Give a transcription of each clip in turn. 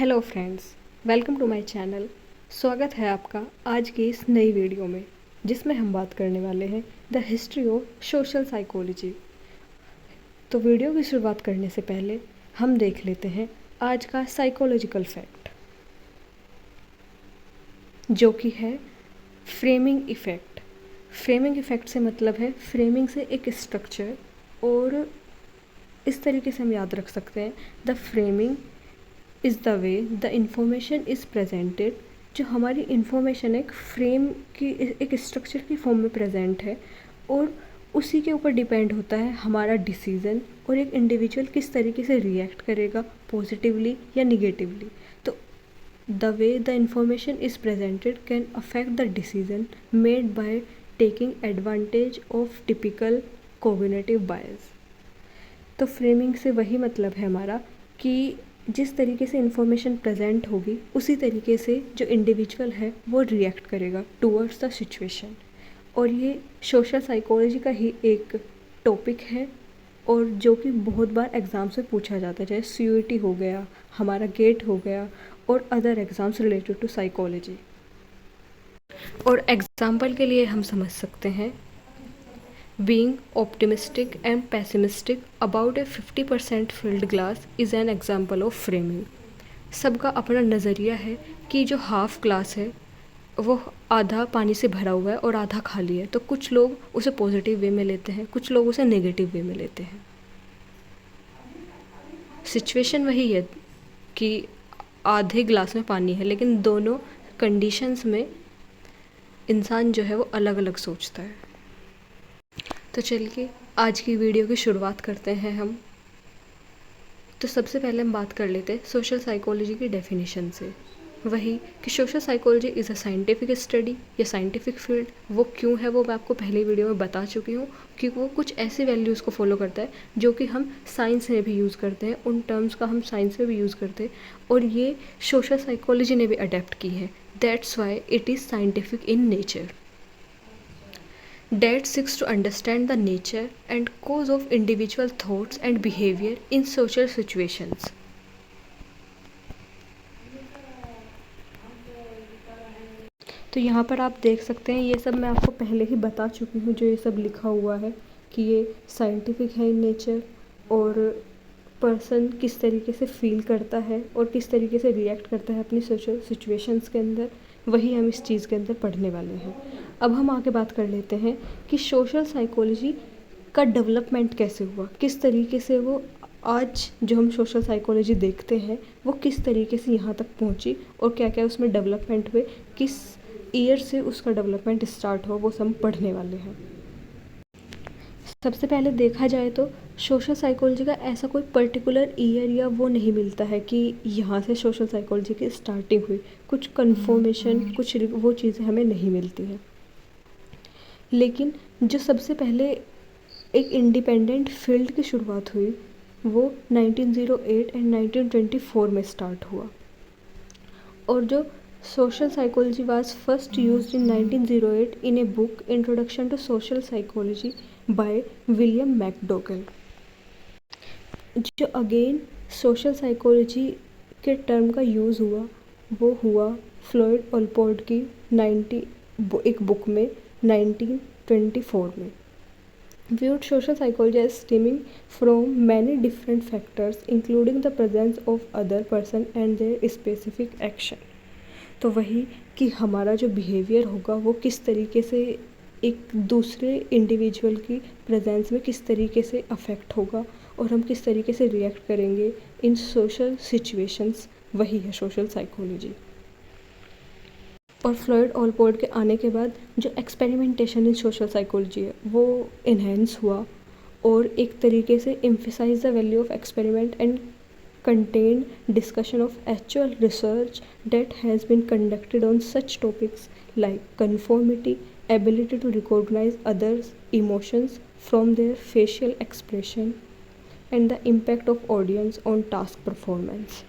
Hello friends, welcome to my channel. स्वागत है आपका आज की इस नई वीडियो में, जिसमें हम बात करने वाले हैं the history of social psychology. तो वीडियो की शुरुआत करने से पहले हम देख लेते हैं आज का साइकोलॉजिकल फैक्ट, जो कि है फ्रेमिंग इफ़ेक्ट। फ्रेमिंग इफ़ेक्ट से मतलब है फ्रेमिंग से एक स्ट्रक्चर, और इस तरीके से हम याद रख सकते हैं the framing is the way the information is presented. जो हमारी इंफॉर्मेशन एक फ्रेम की, एक स्ट्रक्चर की फॉर्म में प्रेजेंट है, और उसी के ऊपर डिपेंड होता है हमारा डिसीज़न, और एक इंडिविजुअल किस तरीके से रिएक्ट करेगा, पॉजिटिवली या निगेटिवली। तो the way the information is presented can affect the decision made by taking advantage of typical cognitive bias. तो फ्रेमिंग से वही मतलब है हमारा कि जिस तरीके से इन्फॉर्मेशन प्रेजेंट होगी उसी तरीके से जो इंडिविजुअल है वो रिएक्ट करेगा टूवर्ड्स द सिचुएशन। और ये सोशल साइकोलॉजी का ही एक टॉपिक है, और जो कि बहुत बार एग्ज़ाम्स में पूछा जाता है, चाहे सीयूईटी हो गया, हमारा गेट हो गया, और other exams related to psychology. और एग्ज़ाम्पल के लिए हम समझ सकते हैं Being optimistic and pessimistic about a 50% filled glass is an example of framing। सबका अपना नज़रिया है कि जो हाफ ग्लास है वो आधा पानी से भरा हुआ है और आधा खाली है। तो कुछ लोग उसे पॉजिटिव वे में लेते हैं, कुछ लोग उसे नेगेटिव वे में लेते हैं। सिचुएशन वही है कि आधे ग्लास में पानी है, लेकिन दोनों कंडीशंस में इंसान जो है वो अलग अलग सोचता है। तो चलिए आज की वीडियो की शुरुआत करते हैं हम। तो सबसे पहले हम बात कर लेते हैं सोशल साइकोलॉजी की डेफिनेशन से, वही कि social psychology is a scientific study या साइंटिफिक फील्ड। वो क्यों है वो मैं आपको पहली वीडियो में बता चुकी हूँ, क्योंकि वो कुछ ऐसी वैल्यूज़ को फॉलो करता है जो कि हम साइंस में भी यूज़ करते हैं, उन टर्म्स का हम साइंस में भी यूज़ करते हैं, और ये सोशल साइकोलॉजी ने भी अडेप्ट की है। That's why it is scientific in nature. That seeks to understand the nature and cause of individual thoughts and behavior in social situations। तो यहाँ पर आप देख सकते हैं, ये सब मैं आपको पहले ही बता चुकी हूँ, जो ये सब लिखा हुआ है कि ये साइंटिफिक है इन नेचर, और पर्सन किस तरीके से फील करता है और किस तरीके से रिएक्ट करता है अपनी सोशल सिचुएशंस के अंदर, वही हम इस चीज़ के अंदर पढ़ने वाले हैं। अब हम आगे बात कर लेते हैं कि सोशल साइकोलॉजी का डेवलपमेंट कैसे हुआ, किस तरीके से वो आज जो हम सोशल साइकोलॉजी देखते हैं वो किस तरीके से यहाँ तक पहुँची, और क्या क्या उसमें डेवलपमेंट हुए, किस ईयर से उसका डेवलपमेंट स्टार्ट हो, वो सब हम पढ़ने वाले हैं। सबसे पहले देखा जाए तो सोशल साइकोलॉजी का ऐसा कोई पर्टिकुलर ईयर या वो नहीं मिलता है कि यहाँ से सोशल साइकोलॉजी की स्टार्टिंग हुई। कुछ कन्फर्मेशन, कुछ वो चीज़ें हमें नहीं मिलती हैं। लेकिन जो सबसे पहले एक इंडिपेंडेंट फील्ड की शुरुआत हुई वो 1908 एंड 1924 में स्टार्ट हुआ, और जो social psychology was first used in 1908 in a book introduction to social psychology by William McDougall. जो अगेन सोशल साइकोलॉजी के टर्म का यूज़ हुआ वो हुआ फ्लॉयड ओलपोर्ट की एक बुक में 1924 में। Viewed social psychology as stemming from many different factors including the presence of other person and their specific action। तो वही कि हमारा जो बिहेवियर होगा वो किस तरीके से एक दूसरे इंडिविजुअल की प्रेजेंस में किस तरीके से अफेक्ट होगा, और हम किस तरीके से रिएक्ट करेंगे इन सोशल सिचुएशंस, वही है सोशल साइकोलॉजी। और फ्लॉयड ओलपोर्ट के आने के बाद जो एक्सपेरिमेंटेशन इन सोशल साइकोलॉजी है वो इन्हेंस हुआ, और एक तरीके से emphasise the value of experiment and contained discussion of actual research that has been conducted on such topics like conformity, ability to recognize others' emotions from their facial expression, and the impact of audience on task performance।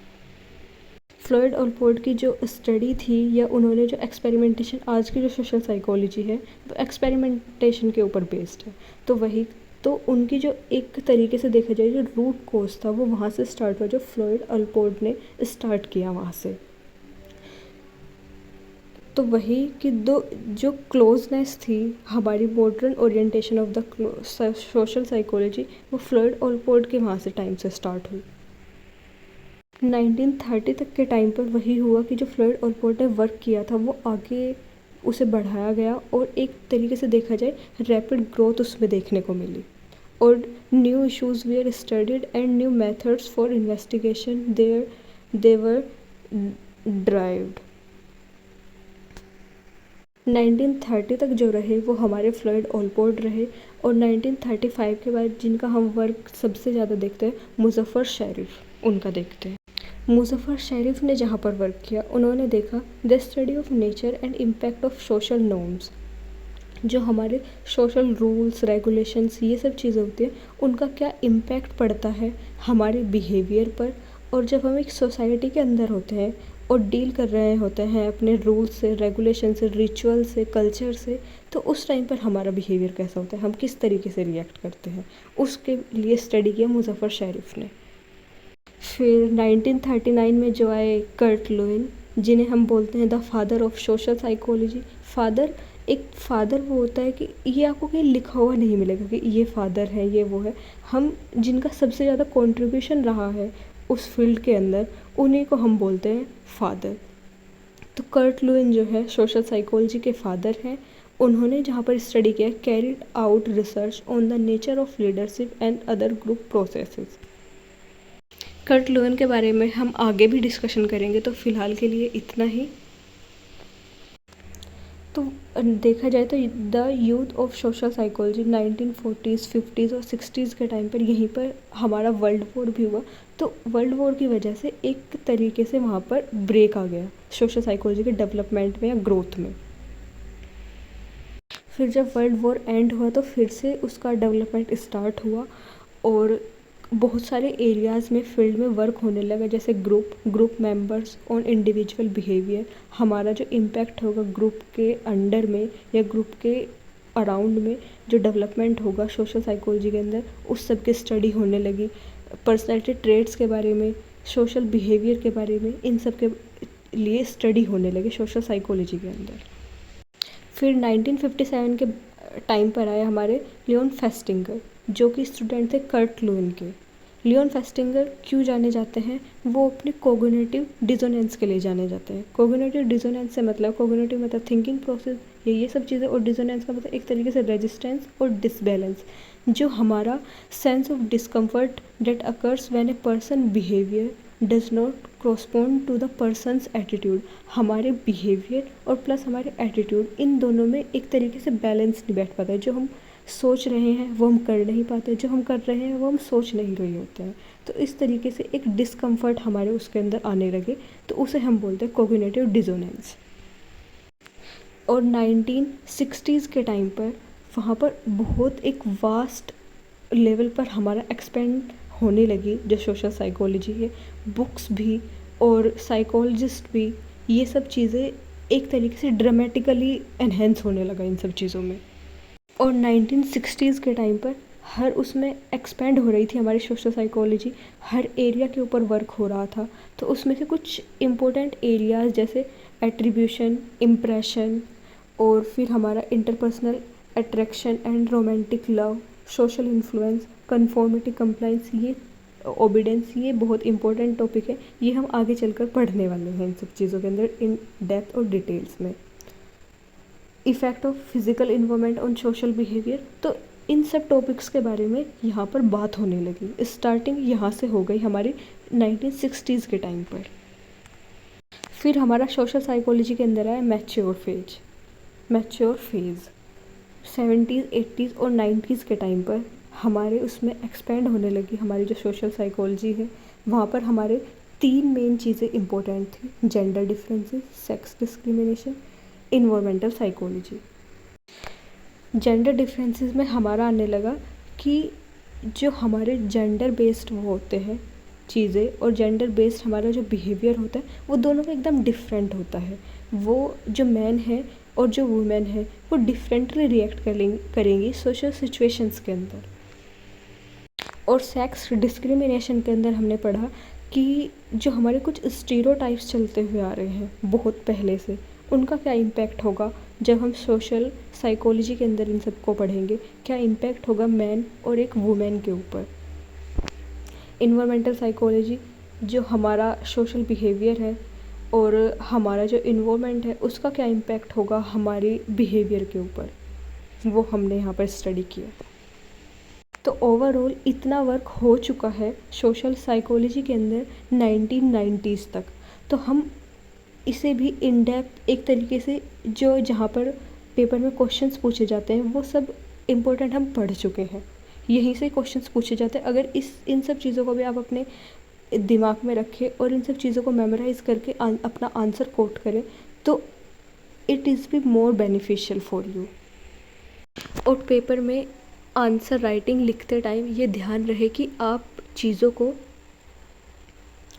Floyd Allport की जो study थी या उन्होंने जो experimentation, आज की जो social psychology है वो एक्सपेरिमेंटेशन के ऊपर बेस्ड है। तो वही तो उनकी जो एक तरीके से देखा जाए जो रूट कोज़ था वो वहाँ से स्टार्ट हुआ, जो फ्लॉयड अल्पोर्ट ने स्टार्ट किया वहाँ से। तो वही कि दो जो क्लोजनेस थी हमारी modern orientation of the social psychology, वो फ्लॉयड अल्पोर्ट के वहाँ से टाइम से स्टार्ट हुई। 1930 तक के टाइम पर वही हुआ कि जो फ्लॉयड अल्पोर्ट ने वर्क किया था वो आगे उसे बढ़ाया गया और एक तरीके से देखा जाए रैपिड ग्रोथ उसमें देखने को मिली, और new issues were studied and new methods for investigation they were derived. 1930 तक जो रहे वो हमारे फ्लॉयड अल्पोर्ट रहे, और 1935 के बाद जिनका हम वर्क सबसे ज़्यादा देखते हैं मुज़फ़्फ़र शरीफ, उनका देखते हैं। मुज़फ़्फ़र शरीफ ने जहाँ पर वर्क किया उन्होंने देखा the study of nature and impact of social norms, जो हमारे सोशल रूल्स रेगुलेशंस ये सब चीज़ें होती हैं उनका क्या इम्पैक्ट पड़ता है हमारे बिहेवियर पर। और जब हम एक सोसाइटी के अंदर होते हैं और डील कर रहे होते हैं अपने रूल्स से, रेगुलेशन से, रिचुअल से, कल्चर से, तो उस टाइम पर हमारा बिहेवियर कैसा होता है, हम किस तरीके से रिएक्ट करते हैं, उसके लिए स्टडी किया मुज़फ़्फ़र शरीफ ने। फिर 1939 में जो आए कर्ट लुईन, जिन्हें हम बोलते हैं the father of social psychology. Father, एक फादर वो होता है कि ये आपको कहीं लिखा हुआ नहीं मिलेगा कि ये फादर है, ये वो है। हम जिनका सबसे ज़्यादा कंट्रीब्यूशन रहा है उस फील्ड के अंदर, उन्हीं को हम बोलते हैं फादर। तो कर्ट लुईन जो है सोशल साइकोलॉजी के फादर हैं। उन्होंने जहाँ पर स्टडी किया carried out research on the nature of leadership and other group processes. Kurt Lewin के बारे में हम आगे भी डिस्कशन करेंगे, तो फ़िलहाल के लिए इतना ही। तो देखा जाए तो the youth of social psychology 1940s 50s और 60s के टाइम पर यहीं पर हमारा वर्ल्ड वॉर भी हुआ। तो वर्ल्ड वॉर की वजह से एक तरीके से वहाँ पर ब्रेक आ गया सोशल साइकोलॉजी के डेवलपमेंट में या ग्रोथ में। फिर जब वर्ल्ड वॉर एंड हुआ तो फिर से उसका डेवलपमेंट स्टार्ट हुआ, और बहुत सारे एरियाज़ में फील्ड में वर्क होने लगा, जैसे group members on individual behaviour, हमारा जो इम्पैक्ट होगा ग्रुप के अंडर में या ग्रुप के अराउंड में जो डेवलपमेंट होगा सोशल साइकोलॉजी के अंदर, उस सब की स्टडी होने लगी। पर्सनैलिटी ट्रेट्स के बारे में, सोशल बिहेवियर के बारे में, इन सब के लिए स्टडी होने लगी सोशल साइकोलॉजी के अंदर। फिर 1957 के टाइम पर आए हमारे लियोन फेस्टिंगर, जो कि स्टूडेंट थे कर्ट लुईन के। लियोन फेस्टिंगर क्यों जाने जाते हैं, वो अपने कोग्निटिव डिसोनेंस के लिए जाने जाते हैं। कोग्निटिव डिसोनेंस से मतलब, कोग्निटिव मतलब थिंकिंग प्रोसेस, ये सब चीज़ें, और डिसोनेंस का मतलब एक तरीके से रेजिस्टेंस और डिसबैलेंस, जो हमारा sense of discomfort that occurs when a person behaviour does not correspond to the person's attitude. हमारे बिहेवियर और प्लस हमारे एटीट्यूड, इन दोनों में एक तरीके से बैलेंस नहीं बैठ पाता है। जो हम सोच रहे हैं वो हम कर नहीं पाते, जो हम कर रहे हैं वो हम सोच नहीं रहे होते हैं। तो इस तरीके से एक डिस्कम्फर्ट हमारे उसके अंदर आने लगे, तो उसे हम बोलते हैं कोग्निटिव डिसोनेंस। और 1960s के टाइम पर वहाँ पर बहुत एक वास्ट लेवल पर हमारा एक्सपेंड होने लगी जो सोशल साइकोलॉजी है। बुक्स भी और साइकोलॉजिस्ट भी, ये सब चीज़ें एक तरीके से ड्रामेटिकली एनहेंस होने लगा इन सब चीज़ों में। और 1960s के टाइम पर हर उसमें एक्सपेंड हो रही थी हमारी सोशल साइकोलॉजी, हर एरिया के ऊपर वर्क हो रहा था। तो उसमें से कुछ इम्पोर्टेंट एरियाज़ जैसे एट्रीब्यूशन, इम्प्रेशन, और फिर हमारा interpersonal attraction and romantic love, social influence, conformity, compliance, ये ओबीडेंस, ये बहुत इंपॉर्टेंट टॉपिक है। ये हम आगे चलकर पढ़ने वाले हैं इन सब चीज़ों के अंदर इन डेप्थ और डिटेल्स में। Effect of physical environment on social behaviour, तो इन सब टॉपिक्स के बारे में यहाँ पर बात होने लगी। स्टार्टिंग यहाँ से हो गई हमारी 1960s के टाइम पर। फिर हमारा सोशल साइकोलॉजी के अंदर आया मैच्योर फेज। 70s 80s और 90s के टाइम पर हमारे उसमें एक्सपेंड होने लगी हमारी जो सोशल साइकोलॉजी है। वहाँ पर हमारे 3 मेन चीज़ें इम्पोर्टेंट थी: gender differences, sex discrimination, environmental psychology. Gender differences में हमारा आने लगा कि जो हमारे जेंडर बेस्ड वो होते हैं चीज़ें, और जेंडर बेस्ड हमारा जो बिहेवियर होता है वो दोनों का एकदम डिफरेंट होता है। वो जो मैन है और जो वुमेन है वो डिफरेंटली रिएक्ट करेंगी सोशल सिचुएशंस के अंदर। और सेक्स डिस्क्रिमिनेशन के अंदर हमने पढ़ा कि जो हमारे कुछ स्टीरियोटाइप्स चलते हुए आ रहे हैं बहुत पहले से, उनका क्या इम्पैक्ट होगा जब हम सोशल साइकोलॉजी के अंदर इन सबको पढ़ेंगे, क्या इम्पैक्ट होगा मैन और एक वुमेन के ऊपर। इन्वायरमेंटल साइकोलॉजी, जो हमारा सोशल बिहेवियर है और हमारा जो इन्वायरमेंट है उसका क्या इम्पैक्ट होगा हमारी बिहेवियर के ऊपर, वो हमने यहाँ पर स्टडी किया। तो ओवरऑल इतना वर्क हो चुका है सोशल साइकोलॉजी के अंदर 1990s तक। तो हम इसे भी इन डेप्थ एक तरीके से जो जहाँ पर पेपर में क्वेश्चंस पूछे जाते हैं वो सब इम्पोर्टेंट हम पढ़ चुके हैं, यहीं से क्वेश्चंस पूछे जाते हैं। अगर इन सब चीज़ों को भी आप अपने दिमाग में रखें और इन सब चीज़ों को मेमोराइज करके अपना आंसर कोट करें तो it is be more beneficial for you. और पेपर में आंसर राइटिंग लिखते टाइम ये ध्यान रहे कि आप चीज़ों को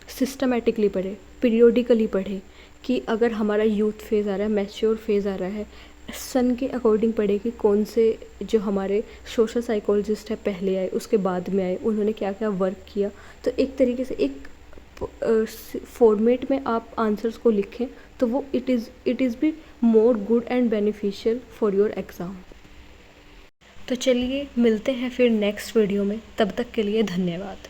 सिस्टमेटिकली पढ़ें, पीरियोडिकली पढ़ें, कि अगर हमारा यूथ फेज़ आ रहा है, मैच्योर फेज़ आ रहा है, सन के अकॉर्डिंग पढ़े कि कौन से जो हमारे सोशल साइकोलॉजिस्ट है पहले आए, उसके बाद में आए, उन्होंने क्या क्या वर्क किया। तो एक तरीके से एक फॉर्मेट में आप आंसर्स को लिखें तो वो it is be more good and beneficial for your exam. तो चलिए मिलते हैं फिर नेक्स्ट वीडियो में, तब तक के लिए धन्यवाद।